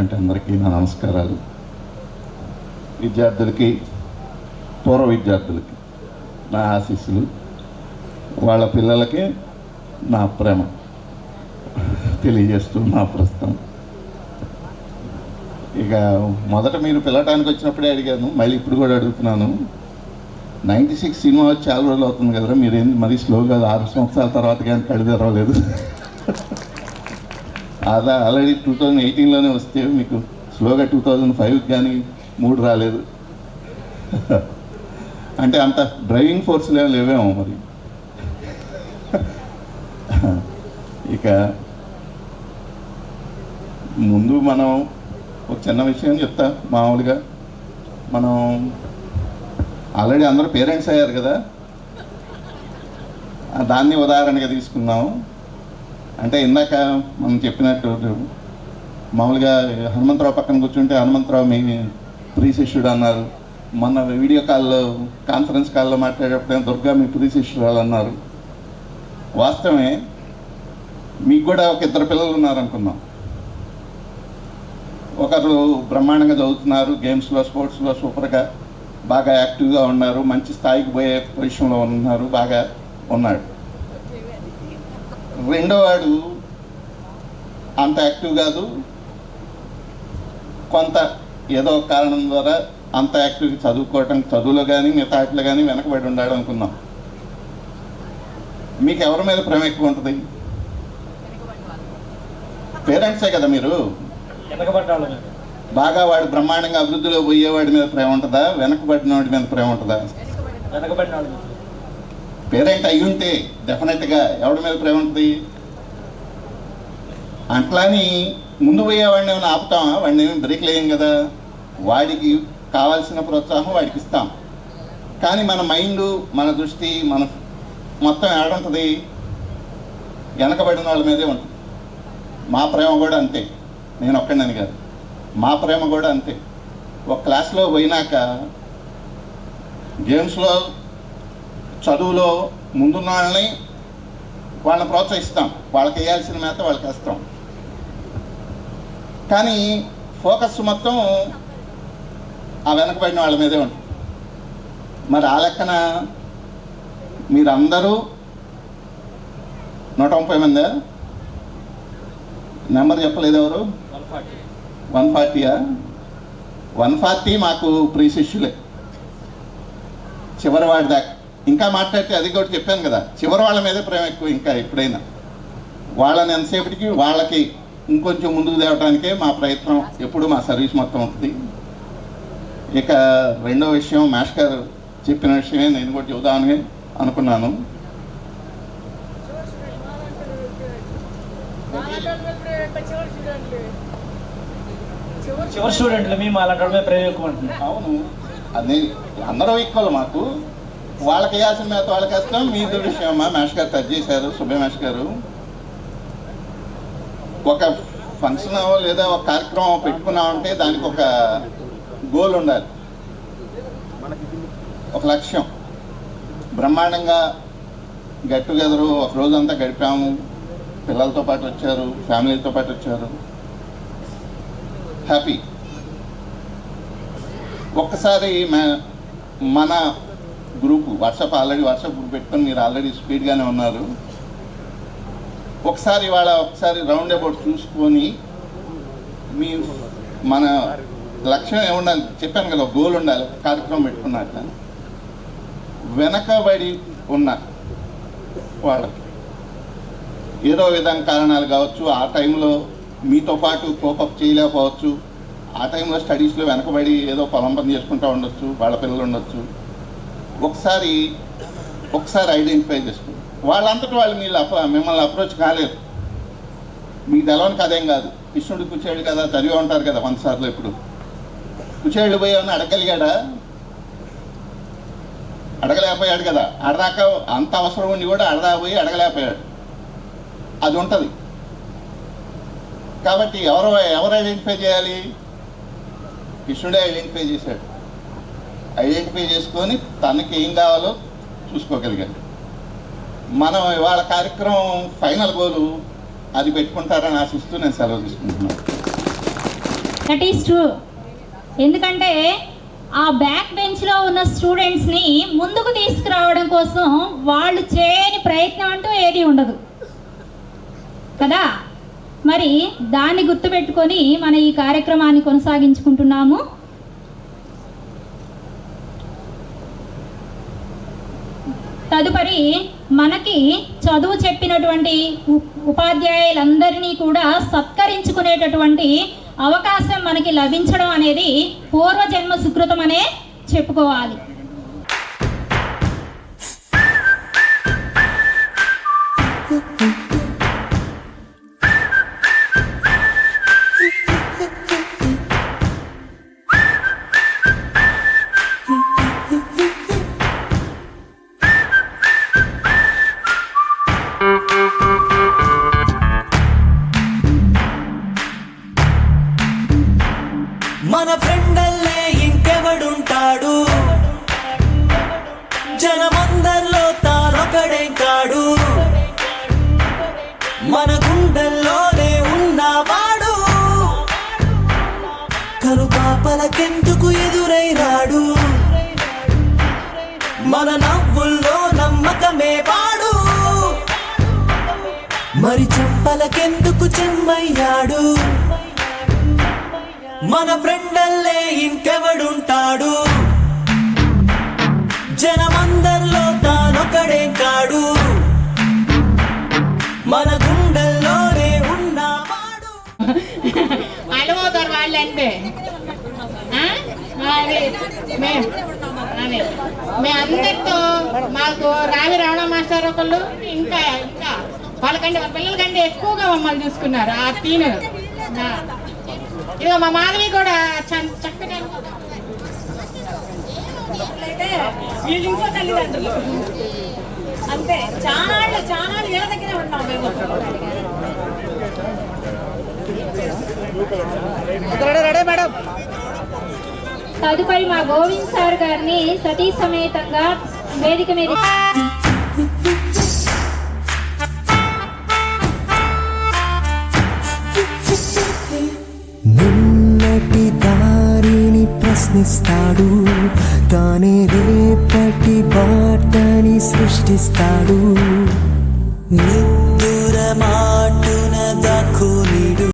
అంటే అందరికీ నా నమస్కారాలు. విద్యార్థులకి, పూర్వ విద్యార్థులకి నా ఆశీస్సులు, వాళ్ళ పిల్లలకి నా ప్రేమ తెలియజేస్తూ నా ప్రస్తుతం. ఇక మొదట మీరు పిలవటానికి వచ్చినప్పుడే అడిగాను, మళ్ళీ ఇప్పుడు కూడా అడుగుతున్నాను. 96 సినిమా వచ్చి చాలా రోజులు అవుతుంది కదరా, మీరేంది మరీ స్లోగా 6 సంవత్సరాల తర్వాత కానీ కళ్ళు తెరవలేదు. అదా ఆల్రెడీ 2018లోనే వస్తే మీకు స్లోగా 2005 కానీ 3 రాలేదు. అంటే అంత డ్రైవింగ్ ఫోర్స్లో లేవేమో మరి. ఇక ముందు మనం ఒక చిన్న విషయం చెప్తా. మామూలుగా మనం ఆల్రెడీ అందరూ పేరెంట్స్ అయ్యారు కదా, దాన్ని ఉదాహరణగా తీసుకుందాం. అంటే ఇందాక మనం చెప్పినట్టు మామూలుగా హనుమంతరావు పక్కన కూర్చుంటే హనుమంతరావు మీ ప్రీ శిష్యుడు అన్నారు. మొన్న వీడియో కాల్లో, కాన్ఫరెన్స్ కాల్లో మాట్లాడేటప్పుడు దుర్గా మీ ప్రీ శిష్యురాలు అన్నారు. వాస్తవమే, మీకు కూడా ఒక 2 పిల్లలు ఉన్నారనుకుందాం. ఒకరు బ్రహ్మాండంగా చదువుతున్నారు, గేమ్స్లో, స్పోర్ట్స్లో సూపర్గా బాగా యాక్టివ్గా ఉన్నారు, మంచి స్థాయికి పోయే పొజిషన్లో ఉన్నారు, బాగా ఉన్నాడు. రెండో వాడు అంత యాక్టివ్ కాదు, కొంత ఏదో కారణం ద్వారా అంత యాక్టివ్ చదువులో కానీ మిగతా వాటిలో కానీ వెనకబడి ఉన్నాడు అనుకుందాం. మీకు ఎవరి మీద ప్రేమ ఎక్కువ ఉంటుంది? పేరెంట్సే కదా మీరు. బాగా వాడు బ్రహ్మాండంగా అభివృద్ధిలో పోయేవాడి మీద ప్రేమ ఉంటుందా, వెనకబడిన వాడి మీద ప్రేమ ఉంటుందా? పేరెంట్ అయ్యి ఉంటే డెఫినెట్గా ఎవడి మీద ప్రేమ ఉంటుంది? అట్లాని ముందు పోయేవాడిని ఏమైనా ఆపుతామా? వాడిని ఏమి బ్రేక్ లేయం కదా. వాడికి కావాల్సిన ప్రోత్సాహం వాడికి ఇస్తాం. కానీ మన మైండ్, మన దృష్టి, మన మొత్తం ఏడుంటుంది? వెనకబడిన వాళ్ళ మీదే ఉంటుంది. మా ప్రేమ కూడా అంతే. నేను ఒక్కడిని కాదు, మా ప్రేమ కూడా అంతే. ఒక క్లాస్లో పోయినాక గేమ్స్లో, చదువులో ముందున్న వాళ్ళని ప్రోత్సహిస్తాం, వాళ్ళకి వేయాల్సిన మేత వాళ్ళకి వేస్తాం. కానీ ఫోకస్ మొత్తం ఆ వెనకబడిన వాళ్ళ మీదే ఉంటుంది. మరి ఆ లెక్కన మీరందరూ 130 మంది, నెంబర్ చెప్పలేదు ఎవరు? 140. 140 మాకు ప్రీ శిష్యులే. చివరి వాడి దాకా ఇంకా మాట్లాడితే అది కూడా చెప్పాను కదా, చివరి వాళ్ళ మీదే ప్రేమ ఎక్కువ. ఇంకా ఎప్పుడైనా వాళ్ళని ఎంతసేపటికి వాళ్ళకి ఇంకొంచెం ముందుకు తేవడానికే మా ప్రయత్నం, ఎప్పుడు మా సర్వీస్ మొత్తం ఉంటుంది. ఇక రెండో విషయం, మాస్టర్ గారు చెప్పిన విషయమే నేను కూడా చెబుదామని అనుకున్నాను. చివరి స్టూడెంట్లు మేము అలాంటి ప్రేమ ఎక్కువ అంటున్నాం. అవును, అది అందరూ ఈక్వల్. మాకు వాళ్ళకి వేయాల్సిన మేత వాళ్ళకి వేస్తాం. మీ విషయం అమ్మా, మాస్టర్ గారు టచ్ చేశారు, సుబ్బయ్య మాస్టర్ గారు. ఒక ఫంక్షన్ లేదా ఒక కార్యక్రమం పెట్టుకున్నామంటే దానికి ఒక గోల్ ఉండాలి, ఒక లక్ష్యం. బ్రహ్మాండంగా గెట్ టుగెదరు ఒక రోజంతా గడిపాము. పిల్లలతో పాటు వచ్చారు, ఫ్యామిలీతో పాటు వచ్చారు, హ్యాపీ. ఒక్కసారి మన గ్రూపు వాట్సాప్ గ్రూప్ పెట్టుకొని మీరు ఆల్రెడీ స్పీడ్గానే ఉన్నారు. ఒకసారి రౌండ్ అబౌట్ చూసుకొని మన లక్ష్యం ఏముండాలి చెప్పాను కదా, గోల్ ఉండాలి. కార్యక్రమం పెట్టుకున్నాక వెనకబడి ఉన్న వాళ్ళకి ఏదో విధంగా కారణాలు కావచ్చు, ఆ టైంలో మీతో పాటు కోపప్ చేయలేకపోవచ్చు, ఆ టైంలో స్టడీస్లో వెనకబడి ఏదో పొలం పని చేసుకుంటూ ఉండొచ్చు, వాళ్ళ పిల్లలు ఉండొచ్చు. ఒకసారి ఐడెంటిఫై చేసుకోండి. వాళ్ళంతటి వాళ్ళు మిమ్మల్ని అప్రోచ్ కాలేదు. మీకు తెలవని కదేం కాదు. కృష్ణుడు కుచేళ్ళు కదా, చదివి ఉంటారు కదా 100 సార్లు. ఇప్పుడు కుచేళ్ళు పోయామని అడగలిగాడా? అడగలేకపోయాడు కదా. అడదాకా అంత అవసరం ఉండి కూడా పోయి అడగలేకపోయాడు. అది ఉంటుంది. కాబట్టి ఎవరు ఐడెంటిఫై చేయాలి? కృష్ణుడే ఐడెంటిఫై చేశాడు. ఐడెంటిఫై చేసుకొని తనకి ఏం కావాలో చూసుకోగలిగాడు. మనం ఇవాళ కార్యక్రమం ఫైనల్ గోలు అది పెట్టుకుంటారని ఆశిస్తూ నేను సెలవు తీసుకుంటున్నాను. That is true. ఎందుకంటే ఆ బ్యాక్ బెంచ్లో ఉన్న స్టూడెంట్స్ని ముందుకు తీసుకురావడం కోసం వాళ్ళు చేయని ప్రయత్నం అంటూ ఏది ఉండదు కదా. మరి దాన్ని గుర్తుపెట్టుకొని మన ఈ కార్యక్రమాన్ని కొనసాగించుకుంటున్నాము. తదుపరి మనకి చదువు చెప్పినటువంటి ఉపాధ్యాయులందరినీ కూడా సత్కరించుకునేటటువంటి అవకాశం మనకి లభించడం అనేది పూర్వజన్మ సుకృతం అనే చెప్పుకోవాలి. మన ఫ్రెండల్లే ఇంకెవడుంటాడు, జనమందరిలో తానొకడే కాడు, మన గుండెల్లోనే ఉన్నవాడు, కనుపాపలకెందుకు ఎదురై రాడు, మన నవ్వుల్లో నమ్మకమే వాడు, మరి చెంపలకెందుకు చెమ్మయ్యాడు, మన ఫ్రెండల్లే ఇంకెవడుంటాడు, జనమందరిలో తానొకడే కాడు, మన గుండెల్లోనే ఉన్నవాడు. అలవోతారు వాళ్ళంటే మేమందరితో మాకు రావి రమణ మాస్టర్ ఒకళ్ళు ఇంకా ఇంకా వాళ్ళకంటే వాళ్ళ పిల్లల కంటే ఎక్కువగా మమ్మల్ని చూసుకున్నారు. ఆ తీను ఇదిగో మా మాధవి కూడా చక్కగా ఇంకో తల్లిదండ్రులు అంతే. చాలా వీళ్ళ దగ్గరే ఉన్నాం మేము. తదుపరి మా గోవింద్ సార్ గారిని సతీ సమేతంగా వేదిక మీద నిన్నటి దారిని ప్రశ్నిస్తాడు, తానే రేపటి బాటని సృష్టిస్తాడు. నిద్దురమా